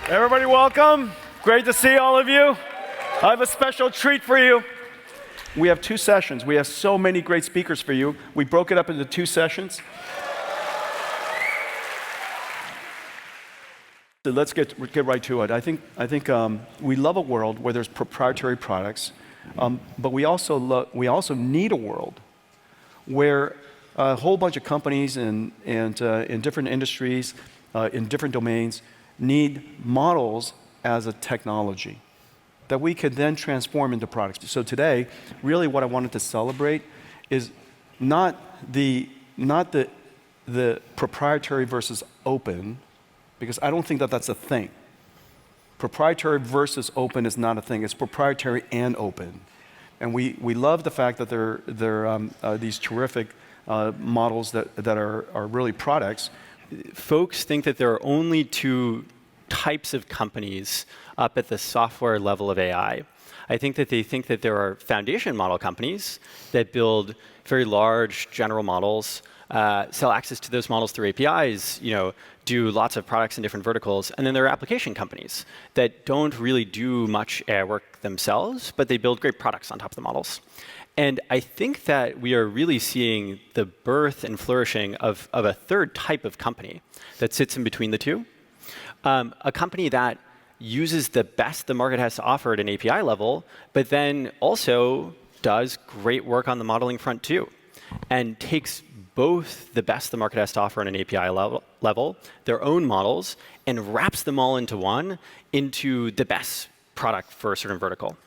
Everybody welcome. Great to see all of you. I have a special treat for you. We have 2 sessions. We have so many great speakers for you. We broke it up into 2 sessions. So let's get right to it. I think we love a world where there's proprietary products, but we also need a world where a whole bunch of companies in different industries, in different domains, need models as a technology that we could then transform into products. So today, really what I wanted to celebrate is not the proprietary versus open, because I don't think that that's a thing. Proprietary versus open is not a thing. It's proprietary and open. And we love the fact that they're these terrific models that are really products. Folks think that there are only 2 types of companies up at the software level of AI. I think that they think that there are foundation model companies that build very large general models, sell access to those models through APIs, do lots of products in different verticals. And then there are application companies that don't really do much AI work themselves, but they build great products on top of the models. And I think that we are really seeing the birth and flourishing of a third type of company that sits in between the 2. A company that uses the best the market has to offer at an API level, but then also does great work on the modeling front too, and takes both the best the market has to offer on an API level, their own models, and wraps them all into one, into the best product for a certain vertical.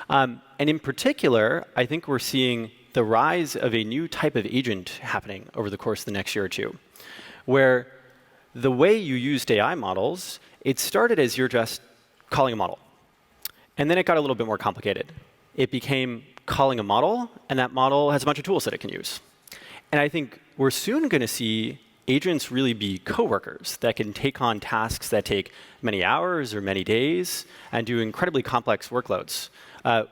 And in particular, I think we're seeing the rise of a new type of agent happening over the course of the next year or 2, where the way you used AI models, it started as you're just calling a model. And then it got a little bit more complicated. It became calling a model, and that model has a bunch of tools that it can use. And I think we're soon going to see agents really be coworkers that can take on tasks that take many hours or many days and do incredibly complex workloads.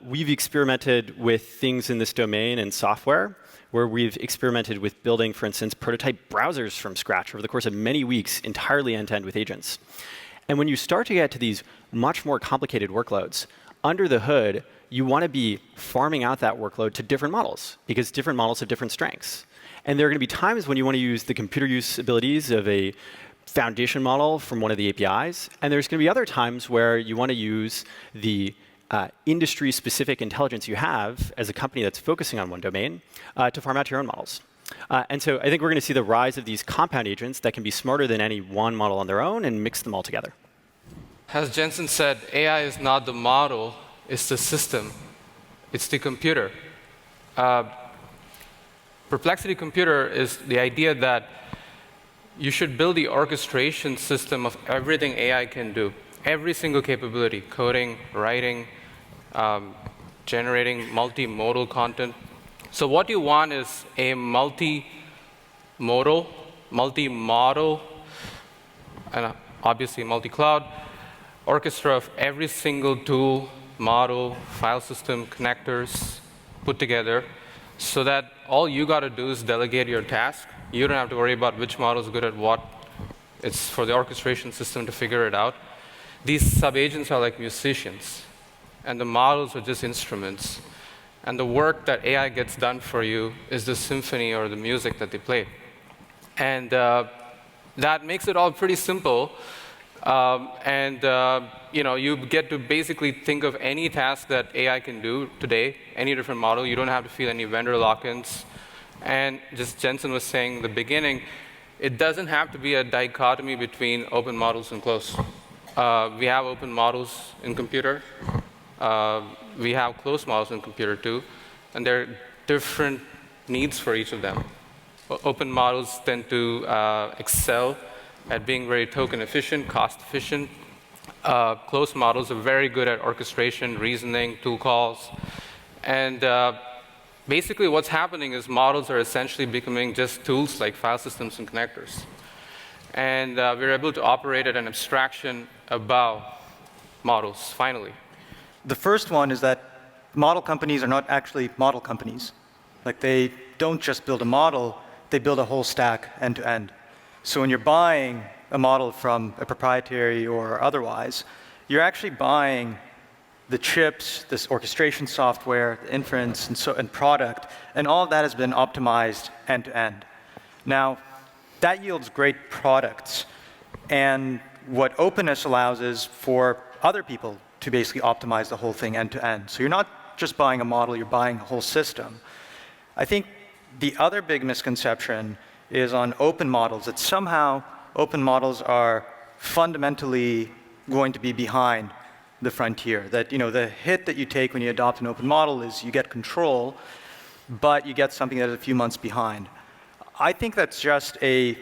We've experimented with things in this domain in software, where we've experimented with building, for instance, prototype browsers from scratch over the course of many weeks, entirely end-to-end with agents. And when you start to get to these much more complicated workloads, under the hood, you want to be farming out that workload to different models, because different models have different strengths. And there are going to be times when you want to use the computer use abilities of a foundation model from one of the APIs, and there's going to be other times where you want to use the industry-specific intelligence you have as a company that's focusing on one domain to farm out your own models. And so I think we're going to see the rise of these compound agents that can be smarter than any one model on their own and mix them all together. As Jensen said, AI is not the model, it's the system. It's the computer. Perplexity computer is the idea that you should build the orchestration system of everything AI can do. Every single capability, coding, writing, generating multimodal content. So what you want is a multimodal, and obviously multi-cloud orchestra of every single tool, model, file system, connectors put together, so that all you got to do is delegate your task. You don't have to worry about which model is good at what. It's for the orchestration system to figure it out. These sub-agents are like musicians, and the models are just instruments. And the work that AI gets done for you is the symphony or the music that they play. And that makes it all pretty simple. You get to basically think of any task that AI can do today, any different model. You don't have to feel any vendor lock-ins. And just Jensen was saying in the beginning, it doesn't have to be a dichotomy between open models and closed. We have open models in computer. We have closed models in computer too. And there are different needs for each of them. Open models tend to excel at being very token efficient, cost efficient. Closed models are very good at orchestration, reasoning, tool calls. And basically what's happening is models are essentially becoming just tools like file systems and connectors. And we're able to operate at an abstraction above models, finally. The first one is that model companies are not actually model companies. Like, they don't just build a model, they build a whole stack end to end. So when you're buying a model from a proprietary or otherwise, you're actually buying the chips, this orchestration software, the inference, and product, and all of that has been optimized end to end. Now, that yields great products, and what openness allows is for other people to basically optimize the whole thing end to end. So you're not just buying a model, you're buying a whole system. I think the other big misconception is on open models, that somehow open models are fundamentally going to be behind the frontier. That the hit that you take when you adopt an open model is you get control, but you get something that is a few months behind. I think that's just a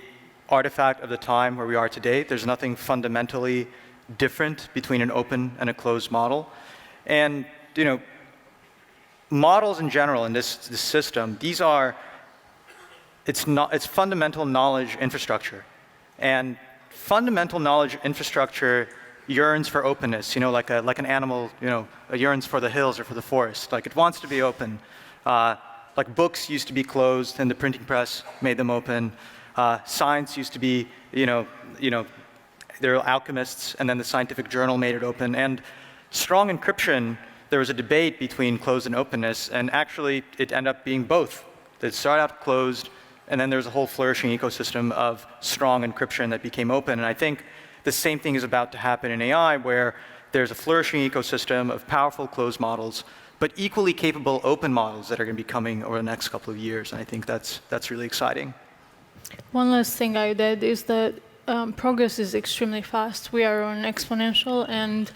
artifact of the time where we are today. There's nothing fundamentally different between an open and a closed model. And models in general in this system, it's fundamental knowledge infrastructure. And fundamental knowledge infrastructure yearns for openness, like an animal, yearns for the hills or for the forest. Like it wants to be open. Like books used to be closed, and the printing press made them open. Science used to be, there were alchemists, and then the scientific journal made it open. And strong encryption, there was a debate between closed and openness, and actually it ended up being both. It started out closed, and then there's a whole flourishing ecosystem of strong encryption that became open. And I think the same thing is about to happen in AI, where there's a flourishing ecosystem of powerful closed models, but equally capable open models that are going to be coming over the next couple of years. And I think that's really exciting. One last thing I would add is that progress is extremely fast. We are on exponential, and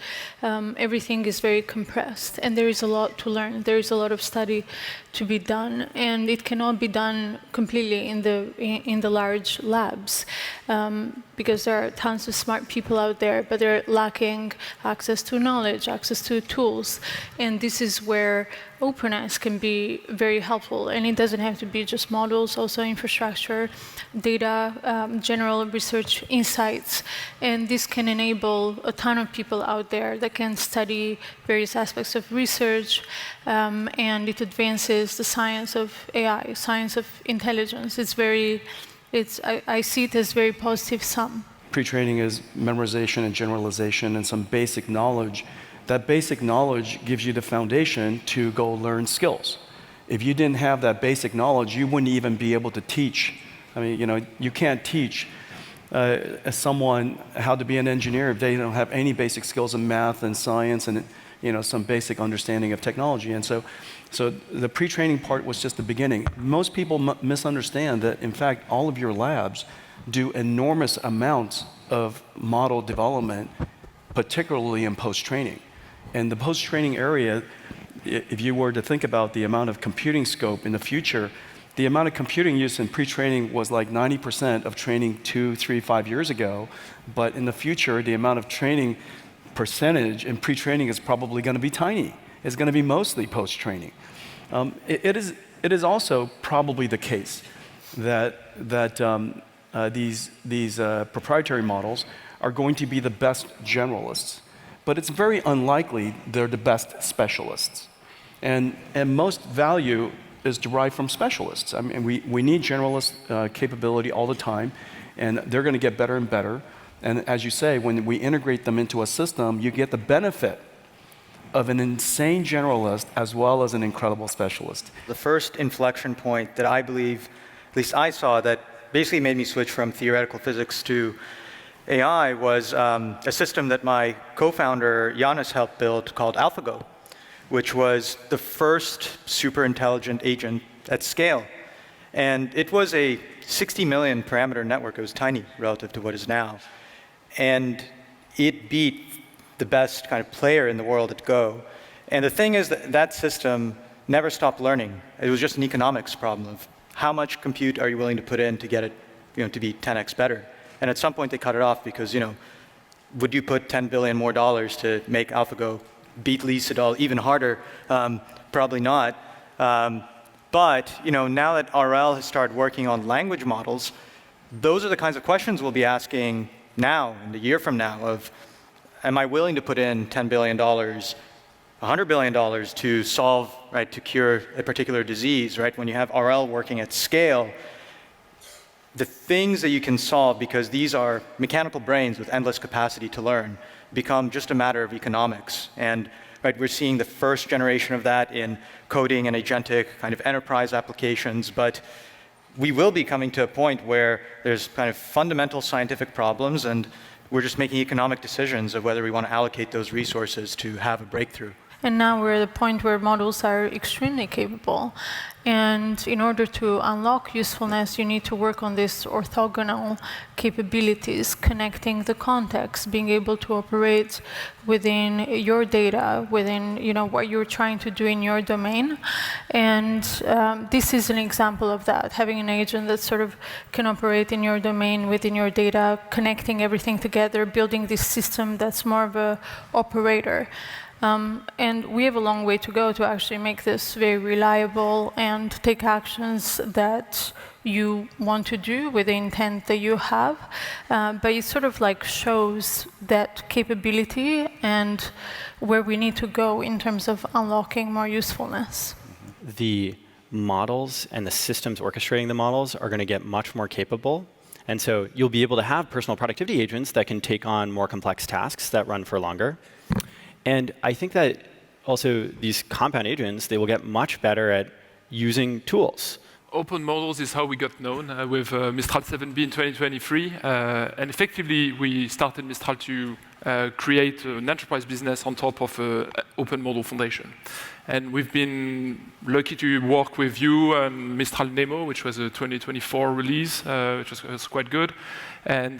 everything is very compressed. And there is a lot to learn. There is a lot of study to be done, and it cannot be done completely in the large labs because there are tons of smart people out there, but they're lacking access to knowledge, access to tools, and this is where openness can be very helpful. And it doesn't have to be just models, also infrastructure, data, general research insights, and this can enable a ton of people out there that can study various aspects of research, and it advances the science of AI, science of intelligence. I see it as very positive sum. Pre-training is memorization and generalization and some basic knowledge. That basic knowledge gives you the foundation to go learn skills. If you didn't have that basic knowledge, you wouldn't even be able to teach. I mean, you can't teach someone how to be an engineer if they don't have any basic skills in math and science and some basic understanding of technology. And so the pre-training part was just the beginning. Most people misunderstand that, in fact, all of your labs do enormous amounts of model development, particularly in post-training. And the post-training area, if you were to think about the amount of computing scope in the future, the amount of computing use in pre-training was like 90% of training 2, 3, 5 years ago. But in the future, the amount of training percentage in pre-training is probably going to be tiny. It's going to be mostly post-training. It is also probably the case that these proprietary models are going to be the best generalists, but it's very unlikely they're the best specialists. And most value is derived from specialists. I mean, we need generalist capability all the time, and they're going to get better and better. And as you say, when we integrate them into a system, you get the benefit of an insane generalist as well as an incredible specialist. The first inflection point that I believe, at least I saw, that basically made me switch from theoretical physics to AI was a system that my co-founder Yannis helped build called AlphaGo, which was the first super intelligent agent at scale. And it was a 60 million parameter network. It was tiny relative to what is now. And it beat the best kind of player in the world at Go. And the thing is that that system never stopped learning. It was just an economics problem of how much compute are you willing to put in to get it to be 10x better. And at some point they cut it off because would you put $10 billion more to make AlphaGo beat Lee Sedol even harder? Probably not. But now that RL has started working on language models, those are the kinds of questions we'll be asking now, in the year from now, of am I willing to put in $10 billion, $100 billion to solve, right, to cure a particular disease, right? When you have RL working at scale, the things that you can solve, because these are mechanical brains with endless capacity to learn, become just a matter of economics. And right, we're seeing the first generation of that in coding and agentic kind of enterprise applications, but we will be coming to a point where there's kind of fundamental scientific problems, and we're just making economic decisions of whether we want to allocate those resources to have a breakthrough. And now we're at the point where models are extremely capable. And in order to unlock usefulness, you need to work on these orthogonal capabilities, connecting the context, being able to operate within your data, within what you're trying to do in your domain. And this is an example of that, having an agent that sort of can operate in your domain, within your data, connecting everything together, building this system that's more of an operator. And we have a long way to go to actually make this very reliable and take actions that you want to do with the intent that you have. But it sort of like shows that capability and where we need to go in terms of unlocking more usefulness. The models and the systems orchestrating the models are going to get much more capable. And so you'll be able to have personal productivity agents that can take on more complex tasks that run for longer. And I think that also these compound agents, they will get much better at using tools. Open models is how we got known with Mistral 7B in 2023. And effectively, we started Mistral to create an enterprise business on top of an open model foundation. And we've been lucky to work with you and Mistral Nemo, which was a 2024 release, which was quite good. And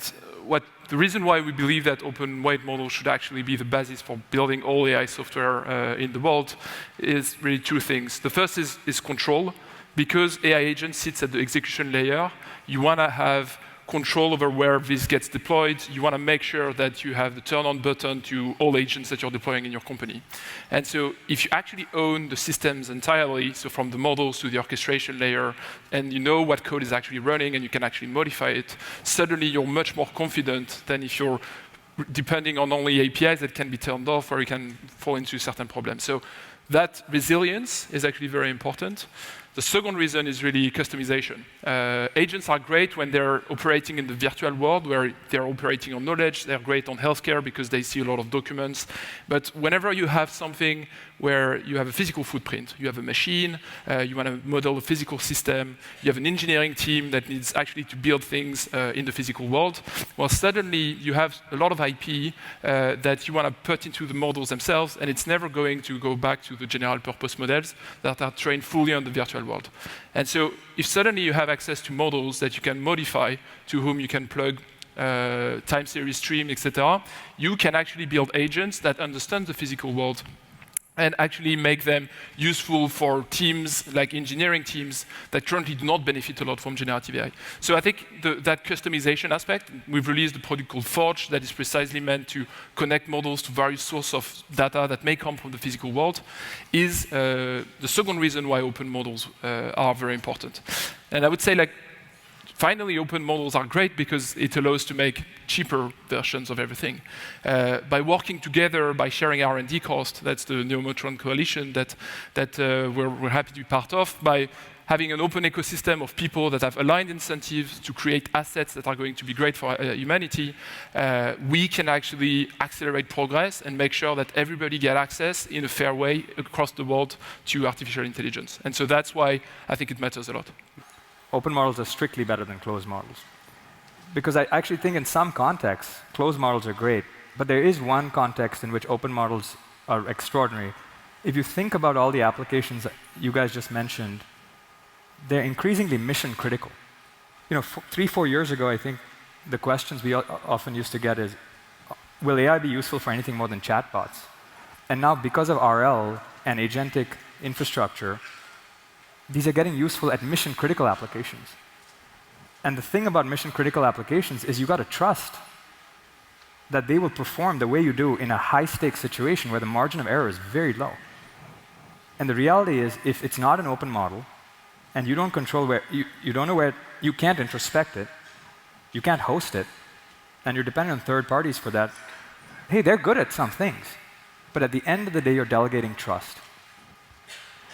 the reason why we believe that open weight models should actually be the basis for building all AI software in the world is really two things. The first is control. Because AI agent sits at the execution layer, you want to have control over where this gets deployed. You want to make sure that you have the turn-on button to all agents that you're deploying in your company. And so if you actually own the systems entirely, so from the models to the orchestration layer, and you know what code is actually running and you can actually modify it, suddenly you're much more confident than if you're depending on only APIs that can be turned off or you can fall into certain problems. So that resilience is actually very important. The second reason is really customization. Agents are great when they're operating in the virtual world, where they're operating on knowledge. They're great on healthcare because they see a lot of documents. But whenever you have something where you have a physical footprint, you have a machine, you want to model a physical system, you have an engineering team that needs actually to build things in the physical world, well, suddenly you have a lot of IP that you want to put into the models themselves, and it's never going to go back to the general purpose models that are trained fully on the virtual world. And so if suddenly you have access to models that you can modify, to whom you can plug time series stream, etc., you can actually build agents that understand the physical world and actually make them useful for teams like engineering teams that currently do not benefit a lot from generative AI. So I think that customization aspect, we've released a product called Forge that is precisely meant to connect models to various sources of data that may come from the physical world, is the second reason why open models are very important. And I would say, like, finally, open models are great because it allows to make cheaper versions of everything. By working together, by sharing R&D cost, that's the Neomotron coalition that we're happy to be part of, by having an open ecosystem of people that have aligned incentives to create assets that are going to be great for humanity, we can actually accelerate progress and make sure that everybody gets access in a fair way across the world to artificial intelligence. And so that's why I think it matters a lot. Open models are strictly better than closed models. Because I actually think in some contexts, closed models are great, but there is one context in which open models are extraordinary. If you think about all the applications that you guys just mentioned, they're increasingly mission critical. 3-4 years ago, I think the questions we often used to get is, will AI be useful for anything more than chatbots? And now, because of RL and agentic infrastructure, these are getting useful at mission-critical applications. And the thing about mission-critical applications is you got to trust that they will perform the way you do in a high-stakes situation where the margin of error is very low. And the reality is, if it's not an open model, and you don't control where, you don't know where, you can't introspect it, you can't host it, and you're dependent on third parties for that, hey, they're good at some things. But at the end of the day, you're delegating trust.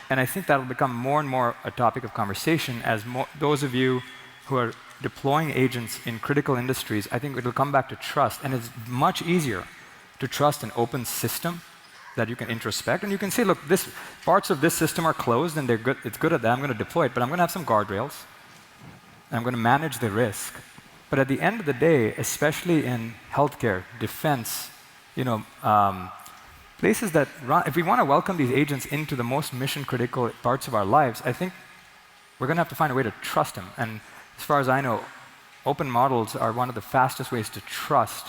And I think that will become more and more a topic of conversation as those of you who are deploying agents in critical industries, I think it'll come back to trust. And it's much easier to trust an open system that you can introspect. And you can say, look, parts of this system are closed and they're good, it's good at that. I'm going to deploy it, but I'm going to have some guardrails. And I'm going to manage the risk. But at the end of the day, especially in healthcare, defense, places that run, if we want to welcome these agents into the most mission-critical parts of our lives, I think we're going to have to find a way to trust them. And as far as I know, open models are one of the fastest ways to trust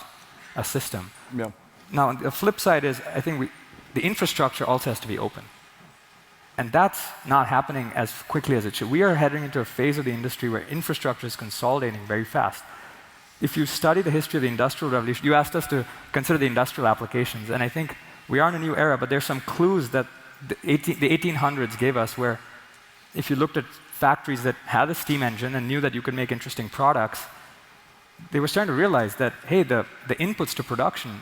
a system. Yeah. Now, the flip side is, I think the infrastructure also has to be open. And that's not happening as quickly as it should. We are heading into a phase of the industry where infrastructure is consolidating very fast. If you study the history of the Industrial Revolution, you asked us to consider the industrial applications, and I think we are in a new era, but there's some clues that the 1800s gave us where if you looked at factories that had a steam engine and knew that you could make interesting products, they were starting to realize that, hey, the inputs to production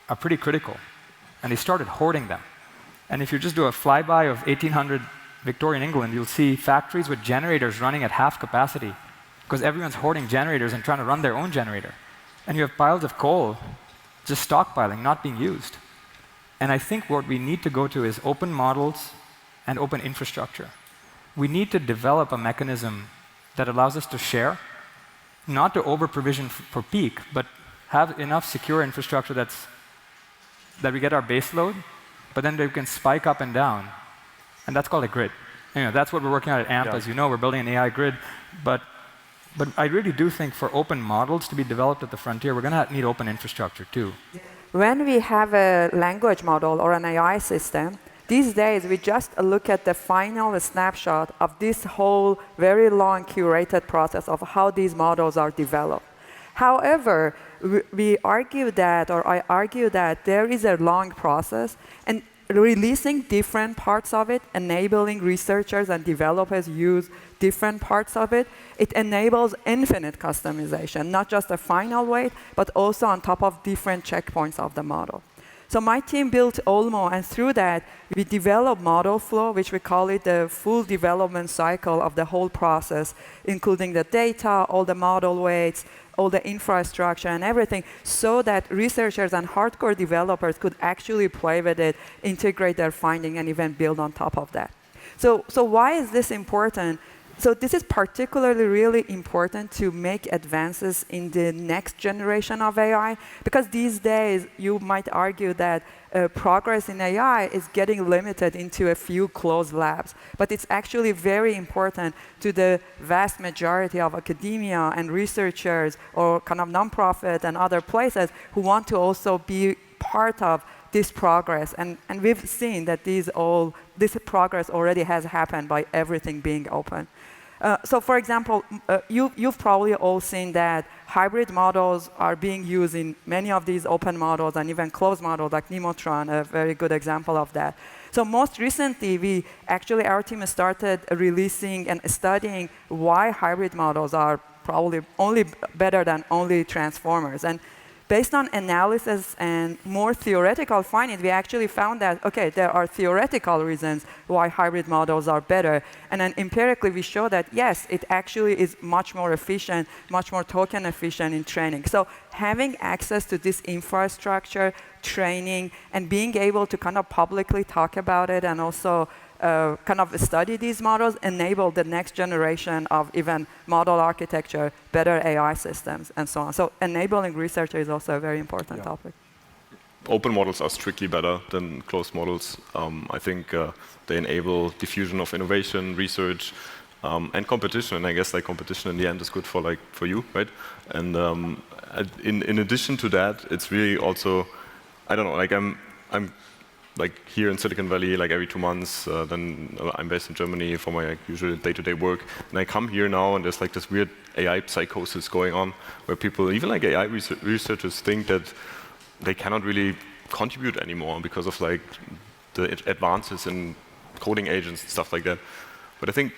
are pretty critical. And they started hoarding them. And if you just do a flyby of 1800 Victorian England, you'll see factories with generators running at half capacity because everyone's hoarding generators and trying to run their own generator. And you have piles of coal just stockpiling, not being used. And I think what we need to go to is open models and open infrastructure. We need to develop a mechanism that allows us to share, not to over-provision for peak, but have enough secure infrastructure that we get our base load, but then we can spike up and down. And that's called a grid. That's what we're working on at AMP. As you know, we're building an AI grid. But I really do think for open models to be developed at the frontier, we're going to need open infrastructure too. When we have a language model or an AI system, these days we just look at the final snapshot of this whole very long curated process of how these models are developed. However, we argue that, or I argue that there is a long process, and releasing different parts of it, enabling researchers and developers use different parts of it, it enables infinite customization, not just a final weight, but also on top of different checkpoints of the model. So my team built Olmo, and through that, we developed model flow, which we call it the full development cycle of the whole process, including the data, all the model weights, all the infrastructure and everything, so that researchers and hardcore developers could actually play with it, integrate their finding, and even build on top of that. So why is this important? So this is particularly really important to make advances in the next generation of AI, because these days you might argue that progress in AI is getting limited into a few closed labs. But it's actually very important to the vast majority of academia and researchers or kind of nonprofit and other places who want to also be part of this progress. And we've seen that this progress already has happened by everything being open. So for example, you've probably all seen that hybrid models are being used in many of these open models and even closed models like Nemotron, a very good example of that. So most recently, our team started releasing and studying why hybrid models are probably only better than only transformers. And based on analysis and more theoretical findings, we actually found that, okay, there are theoretical reasons why hybrid models are better. And then empirically, we show that, yes, it actually is much more efficient, much more token efficient in training. So having access to this infrastructure, training, and being able to kind of publicly talk about it and also kind of study these models enable the next generation of even model architecture, better AI systems, and so on. So enabling research is also a very important topic. Open models are strictly better than closed models. I think they enable diffusion of innovation, research, and competition. And I guess competition in the end is good for you, right? And in addition to that, it's really also, I don't know, I'm here in Silicon Valley, every 2 months, then I'm based in Germany for my usual day-to-day work. And I come here now, and there's this weird AI psychosis going on, where people, even AI researchers, think that they cannot really contribute anymore because of the advances in coding agents and stuff like that. But I think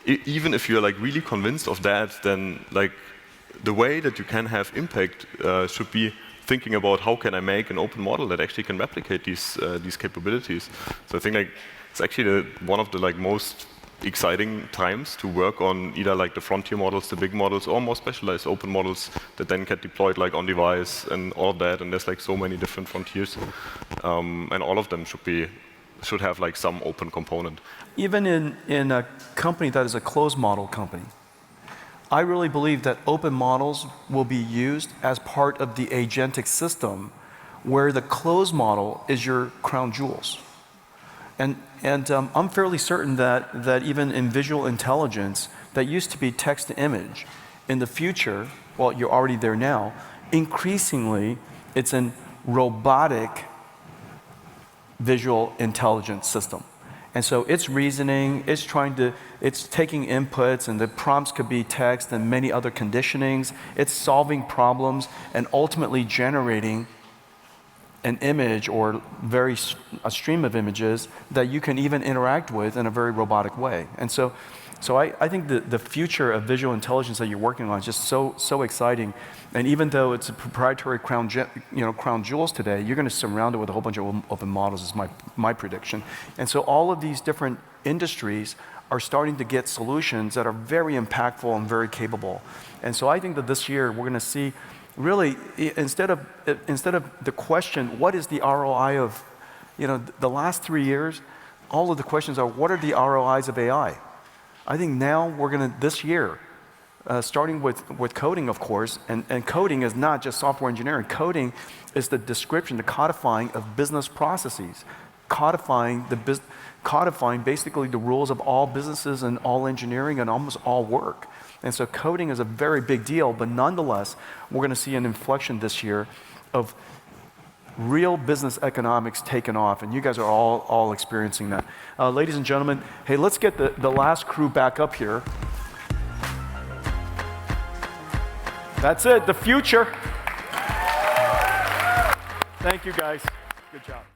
even if you're really convinced of that, then the way that you can have impact should be thinking about how can I make an open model that actually can replicate these capabilities. So I think it's actually one of the most exciting times to work on either like the frontier models, the big models, or more specialized open models that then get deployed like on device and all of that. And there's like so many different frontiers, and all of them should have like some open component. Even in a company that is a closed model company, I really believe that open models will be used as part of the agentic system, where the closed model is your crown jewels. And I'm fairly certain that even in visual intelligence, that used to be text to image, in the future, well, you're already there now, increasingly, it's an robotic visual intelligence system. And so it's reasoning, it's taking inputs, and the prompts could be text and many other conditionings. It's solving problems and ultimately generating an image or a stream of images that you can even interact with in a very robotic way. And so I think the future of visual intelligence that you're working on is just so exciting. And even though it's a proprietary crown jewels today, you're going to surround it with a whole bunch of open models, is my prediction. And so all of these different industries are starting to get solutions that are very impactful and very capable. And so I think that this year we're going to see, really, instead of the question, what is the ROI of, the last 3 years, all of the questions are, what are the ROIs of AI? I think now we're going to, this year, starting with coding, of course, and coding is not just software engineering. Coding is the description, the codifying of business processes, codifying basically the rules of all businesses and all engineering and almost all work. And so coding is a very big deal, but nonetheless, we're going to see an inflection this year of real business economics taken off, and you guys are all experiencing that. Ladies and gentlemen, hey, let's get the last crew back up here. That's it, the future. Thank you, guys. Good job.